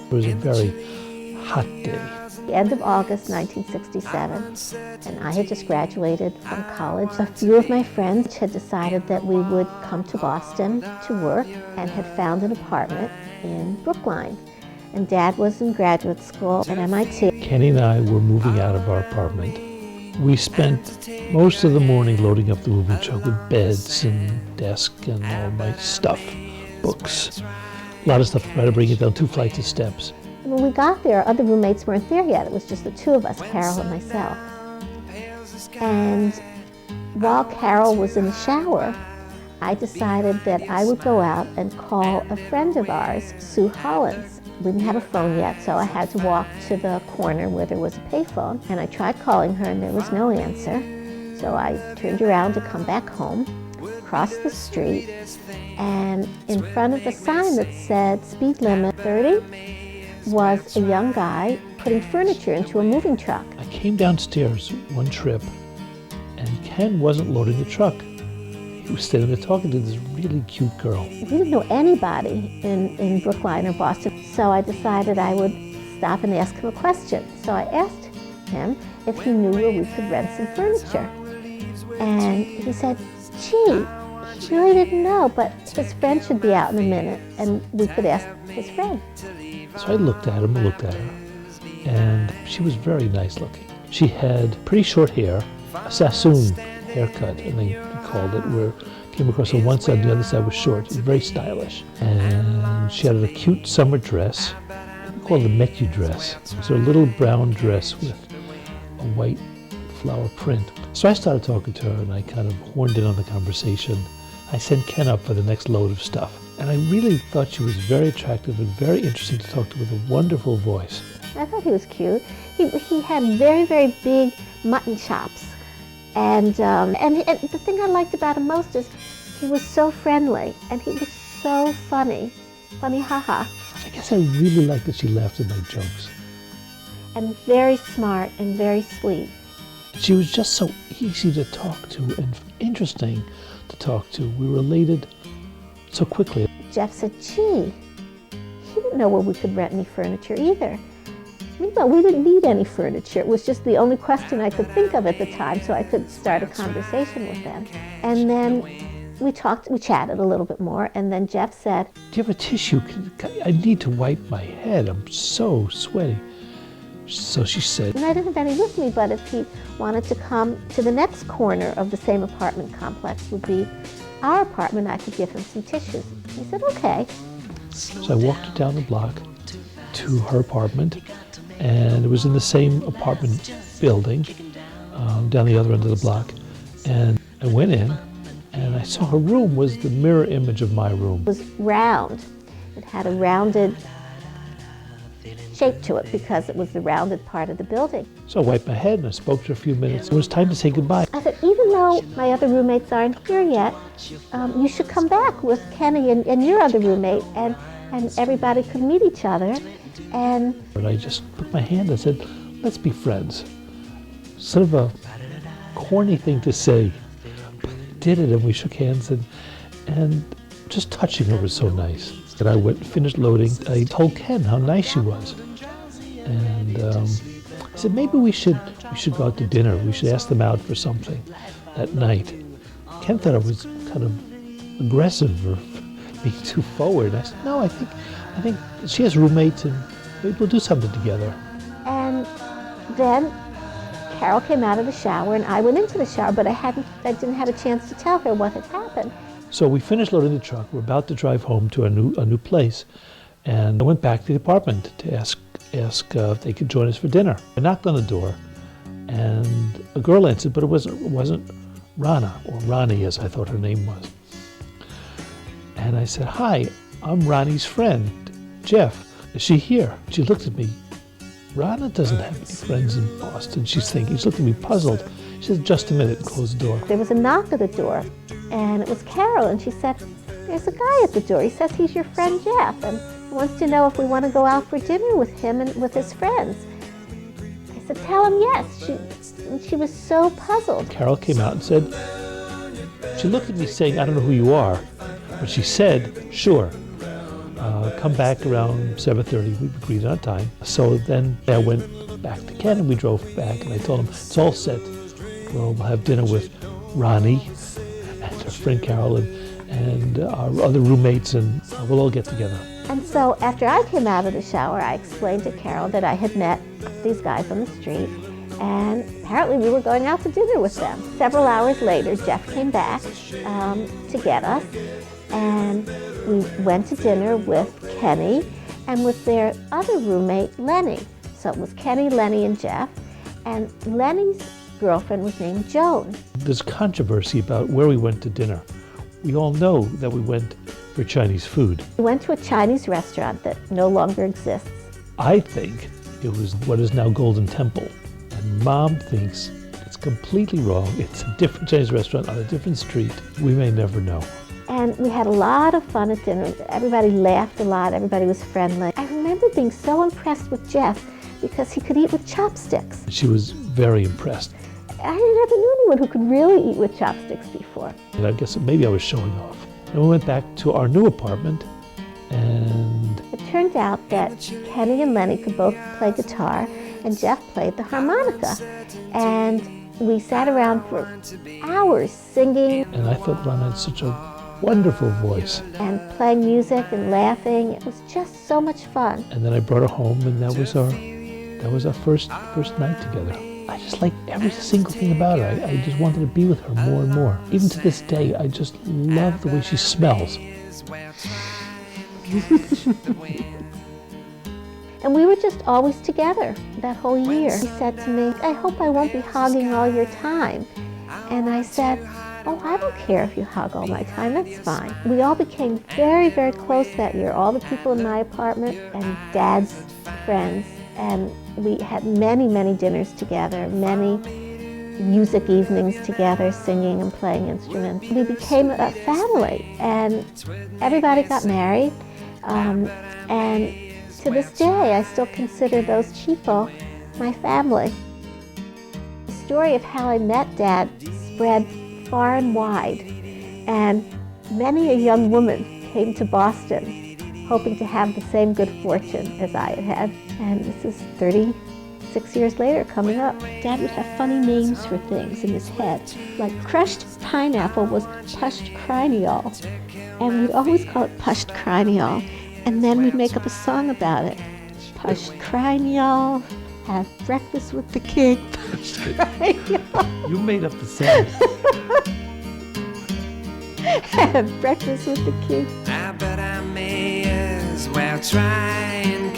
It was a very hot day. The end of August 1967, and I had just graduated from college. A few of my friends had decided that we would come to Boston to work and had found an apartment in Brookline. And Dad was in graduate school at MIT. Kenny and I were moving out of our apartment. We spent most of the morning loading up the moving truck with beds and desk and all my stuff, books, a lot of stuff. Try to bring it down 2 flights of steps. When we got there, other roommates weren't there yet. It was just the two of us, Carol and myself. And while Carol was in the shower, I decided that I would go out and call a friend of ours, Sue Hollins. We didn't have a phone yet, so I had to walk to the corner where there was a payphone, and I tried calling her and there was no answer. So I turned around to come back home, crossed the street, and in front of the sign that said speed limit 30, was a young guy putting furniture into a moving truck. I came downstairs one trip, and Ken wasn't loading the truck. He was standing there talking to this really cute girl. We didn't know anybody in Brookline or Boston, so I decided I would stop and ask him a question. So I asked him if he knew where we could rent some furniture. And he said, gee, he really didn't know, but his friend should be out in a minute, and we could ask his friend. So I looked at him and looked at her, and she was very nice looking. She had pretty short hair, a Sassoon haircut, I think we called it, where it came across on one side and the other side was short. It was very stylish. And she had a cute summer dress, we call it a Mecu dress. So a little brown dress with a white flower print. So I started talking to her and I kind of horned in on the conversation. I sent Ken up for the next load of stuff. And I really thought she was very attractive and very interesting to talk to with a wonderful voice. I thought he was cute. He had very, very big mutton chops. And the thing I liked about him most is he was so friendly and he was so funny. Funny haha. I guess I really liked that she laughed at my jokes. And very smart and very sweet. She was just so easy to talk to and interesting to talk to. We related so quickly. Jeff said, gee, he didn't know where we could rent any furniture either. Meanwhile, we didn't need any furniture. It was just the only question I could think of at the time, so I could start a conversation with them. And then we chatted a little bit more, and then Jeff said, do you have a tissue? I need to wipe my head. I'm so sweaty. So she said, and I didn't have any with me, but if he wanted to come to the next corner of the same apartment complex would be our apartment, I could give him some tissues. He said, okay. So I walked her down the block to her apartment, and it was in the same apartment building down the other end of the block. And I went in, and I saw her room was the mirror image of my room. It was round. It had a rounded shape to it because it was the rounded part of the building. So I wiped my head and I spoke to her a few minutes. It was time to say goodbye. I said, even though my other roommates aren't here yet, you should come back with Kenny and your other roommate, and everybody could meet each other. And I just took my hand and said, let's be friends. Sort of a corny thing to say, but I did it, and we shook hands, and just touching her was so nice. And I finished loading. I told Ken how nice she was. And I said, maybe we should go out to dinner. We should ask them out for something that night. Ken thought I was kind of aggressive or being too forward. I said, no, I think she has roommates and maybe we'll do something together. And then Carol came out of the shower and I went into the shower, but I didn't have a chance to tell her what had happened. So we finished loading the truck. We're about to drive home to a new place. And I went back to the apartment to ask if they could join us for dinner. I knocked on the door, and a girl answered, but it wasn't Rana, or Ronnie as I thought her name was. And I said, hi, I'm Ronnie's friend, Jeff. Is she here? She looked at me. Rana doesn't have any friends in Boston, she's thinking. She looked at me puzzled. She said, just a minute, and closed the door. There was a knock at the door, and it was Carol, and she said, there's a guy at the door. He says he's your friend Jeff, and he wants to know if we want to go out for dinner with him and with his friends. I said, tell him yes. She was so puzzled. Carol came out and said, she looked at me saying, I don't know who you are, but she said, sure. come back around 7:30. We agreed on a time. So then I went back to Ken and we drove back, and I told him, it's all set. We'll have dinner with Ronnie and her friend Carol and our other roommates, and we'll all get together. And so after I came out of the shower, I explained to Carol that I had met these guys on the street, and apparently we were going out to dinner with them. Several hours later, Jeff came back to get us, and we went to dinner with Kenny and with their other roommate, Lenny. So it was Kenny, Lenny, and Jeff, and Lenny's girlfriend was named Joan. There's controversy about where we went to dinner. We all know that we went for Chinese food. We went to a Chinese restaurant that no longer exists. I think it was what is now Golden Temple, and Mom thinks it's completely wrong. It's a different Chinese restaurant on a different street. We may never know. And we had a lot of fun at dinner. Everybody laughed a lot. Everybody was friendly. I remember being so impressed with Jeff because he could eat with chopsticks. She was very impressed. I never knew anyone who could really eat with chopsticks before. And I guess maybe I was showing off. And we went back to our new apartment, and it turned out that Kenny and Lenny could both play guitar, and Jeff played the harmonica. And we sat around for hours singing. And I thought Ron had such a wonderful voice. And playing music and laughing. It was just so much fun. And then I brought her home, and that was our first night together. I just liked every single thing about her. I just wanted to be with her more and more. Even to this day, I just love the way she smells. And we were just always together that whole year. He said to me, I hope I won't be hogging all your time. And I said, oh, I don't care if you hog all my time, that's fine. We all became very, very close that year, all the people in my apartment and Dad's friends. And we had many, many dinners together, many music evenings together, singing and playing instruments. We became a family, and everybody got married. And to this day, I still consider those people my family. The story of how I met Dad spread far and wide, and many a young woman came to Boston hoping to have the same good fortune as I had had. And this is 36 years later coming up. Dad would have funny names for things in his head. Like crushed pineapple was pushed cranial. And we'd always call it pushed cranial. And then we'd make up a song about it. Pushed cranial, have breakfast with the king, pushed cranial. You made up the song. Have breakfast with the king. I bet I may as well try and